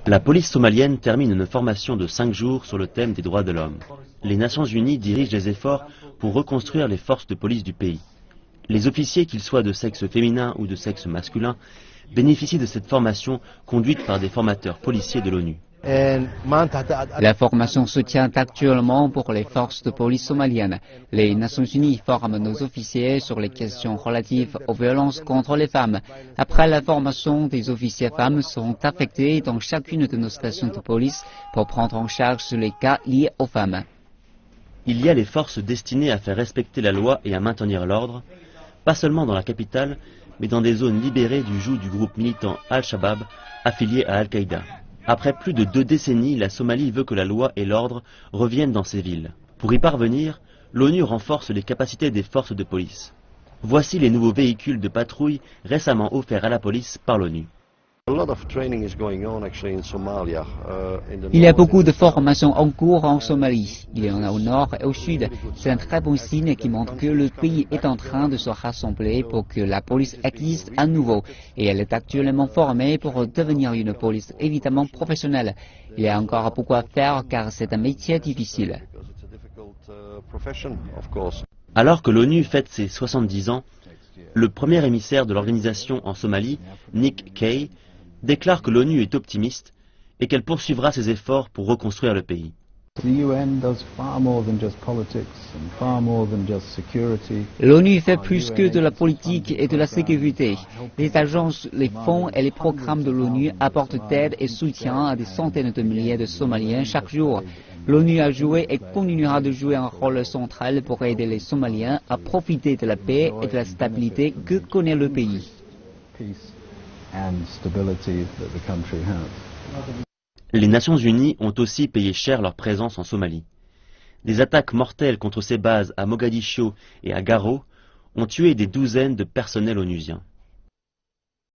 La police somalienne termine une formation de 5 jours sur le thème des droits de l'homme. Les Nations Unies dirigent les efforts pour reconstruire les forces de police du pays. Les officiers, qu'ils soient de sexe féminin ou de sexe masculin, bénéficient de cette formation conduite par des formateurs policiers de l'ONU. La formation se tient actuellement pour les forces de police somaliennes. Les Nations Unies forment nos officiers sur les questions relatives aux violences contre les femmes. Après la formation, des officiers femmes sont affectés dans chacune de nos stations de police pour prendre en charge les cas liés aux femmes. Il y a les forces destinées à faire respecter la loi et à maintenir l'ordre, pas seulement dans la capitale, mais dans des zones libérées du joug du groupe militant Al-Shabaab, affilié à Al-Qaïda. Après plus de 2 décennies, la Somalie veut que la loi et l'ordre reviennent dans ses villes. Pour y parvenir, l'ONU renforce les capacités des forces de police. Voici les nouveaux véhicules de patrouille récemment offerts à la police par l'ONU. Il y a beaucoup de formations en cours en Somalie. Il y en a au nord et au sud. C'est un très bon signe qui montre que le pays est en train de se rassembler pour que la police existe à nouveau. Et elle est actuellement formée pour devenir une police évidemment professionnelle. Il y a encore beaucoup à faire car c'est un métier difficile. Alors que l'ONU fête ses 70 ans, le premier émissaire de l'organisation en Somalie, Nick Kay, déclare que l'ONU est optimiste et qu'elle poursuivra ses efforts pour reconstruire le pays. L'ONU fait plus que de la politique et de la sécurité. Les agences, les fonds et les programmes de l'ONU apportent aide et soutien à des centaines de milliers de Somaliens chaque jour. L'ONU a joué et continuera de jouer un rôle central pour aider les Somaliens à profiter de la paix et de la stabilité que connaît le pays. Les Nations Unies ont aussi payé cher leur présence en Somalie. Des attaques mortelles contre ces bases à Mogadiscio et à Garo ont tué des douzaines de personnels onusiens.